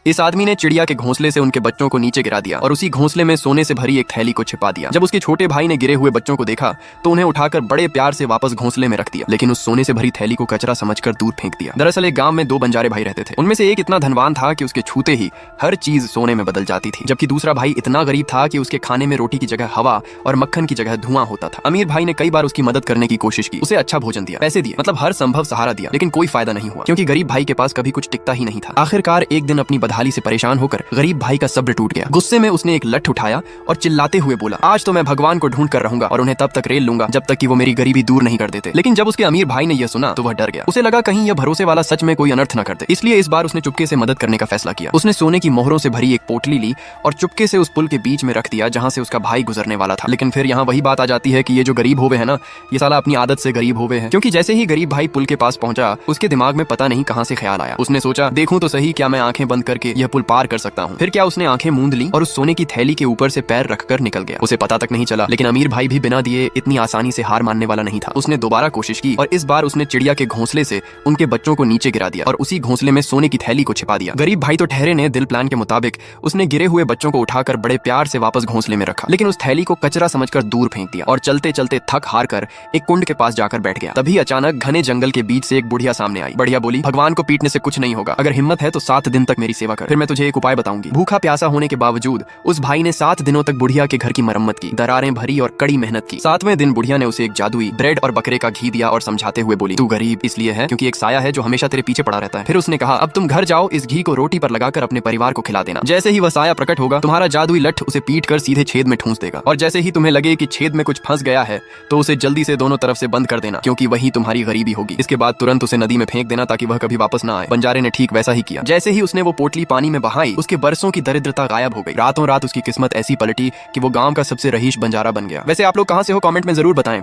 इस आदमी ने चिड़िया के घोंसले से उनके बच्चों को नीचे गिरा दिया और उसी घोंसले में सोने से भरी एक थैली को छिपा दिया। जब उसके छोटे भाई ने गिरे हुए बच्चों को देखा तो उन्हें उठाकर बड़े प्यार से वापस घोंसले में रख दिया, लेकिन उस सोने से भरी थैली को कचरा समझकर दूर फेंक दिया। दरअसल एक गांव में दो बंजारे भाई रहते थे। उनमें से एक इतना धनवान था कि उसके छूते ही हर चीज सोने में बदल जाती थी, जबकि दूसरा भाई इतना गरीब था कि उसके खाने में रोटी की जगह हवा और मक्खन की जगह धुआं होता था। अमीर भाई ने कई बार उसकी मदद करने की कोशिश की, उसे अच्छा भोजन दिया, पैसे दिए, मतलब हर संभव सहारा दिया, लेकिन कोई फायदा नहीं हुआ क्योंकि गरीब भाई के पास कभी कुछ टिकता ही नहीं था। आखिरकार एक दिन अपनी बदहाली से परेशान होकर गरीब भाई का सब्र टूट गया। गुस्से में उसने एक लठ उठाया और चिल्लाते हुए बोला, आज तो मैं भगवान को ढूंढ कर रहूंगा और उन्हें तब तक रेल लूंगा जब तक कि वो मेरी गरीबी दूर नहीं कर देते। लेकिन जब उसके अमीर भाई ने यह सुना तो वह डर गया। उसे लगा कहीं यह भरोसे वाला सच में कोई अनर्थ न कर दे, इसलिए इस बार उसने चुपके से मदद करने का फैसला किया। उसने सोने की मोहरों से भरी एक पोटली ली और चुपके से उस पुल के बीच में रख दिया जहां से उसका भाई गुजरने वाला था। लेकिन फिर यहाँ वही बात आ जाती है कि ये जो गरीब होवे है ना, ये साला अपनी आदत से गरीब होवे है, क्योंकि जैसे ही गरीब भाई पुल के पास पहुंचा उसके दिमाग में पता नहीं कहां से ख्याल आया। उसने सोचा, देखूं तो सही क्या मैं आंखें बंद करके यह पुल पार कर सकता हूं। फिर क्या उसने आंखें मूंद ली और उस सोने की थैली के ऊपर से पैर रखकर निकल गया। उसे पता तक नहीं चला, लेकिन अमीर भाई भी बिना दिए इतनी आसानी से हार मानने वाला नहीं था। उसने दोबारा कोशिश की और इस बार उसने चिड़िया के घोंसले से उनके बच्चों को नीचे गिरा दिया और उसी घोंसले में सोने की थैली को छिपा दिया। गरीब भाई तो ठहरे ने दिल प्लान के मुताबिक उसने गिरे हुए बच्चों को उठाकर बड़े प्यार से वापस घोंसले में रखा, लेकिन उस थैली को कचरा समझकर दूर फेंक दिया और चलते चलते थक हार कर एक कुंड के पास जाकर बैठ गया। तभी अचानक घने जंगल के बीच से एक बुढ़िया सामने आई। बढ़िया बोली, भगवान को पीटने से कुछ नहीं होगा, अगर हिम्मत है तो 7 दिन तक मेरी सेवा कर, फिर मैं तुझे एक उपाय बताऊंगी। भूखा प्यासा होने के बावजूद उस भाई ने 7 दिनों तक बुढ़िया के घर की मरम्मत की, दरारें भरी और कड़ी मेहनत की। 7वें दिन बुढ़िया ने उसे एक जादुई ब्रेड और बकरे का घी दिया और समझाते हुए बोली, तू गरीब इसलिए है क्योंकि एक साया है जो हमेशा तेरे पीछे पड़ा रहता है। फिर उसने कहा, अब तुम घर जाओ, इस घी को रोटी पर लगाकर अपने परिवार को खिला देना। जैसे ही वह साया प्रकट होगा तुम्हारा जादुई लठ उसे पीट कर सीधे छेद में ठूंस देगा और जैसे ही तुम्हें लगे कि छेद में कुछ फंस गया है तो उसे जल्दी से दोनों तरफ से बंद कर देना, क्योंकि वही तुम्हारी गरीबी होगी। इसके बाद तुरंत उसे नदी में फेंक देना ताकि वह कभी वापस ना आए। बंजारे ने ठीक वैसा ही किया। जैसे ही उसने वो पोटली पानी में बहाई उसके बरसों की दरिद्रता गायब हो गई। रातों रात उसकी किस्मत ऐसी पलटी कि वो गांव का सबसे रईस बंजारा बन गया। वैसे आप लोग कहां से हो कमेंट में जरूर बताएं।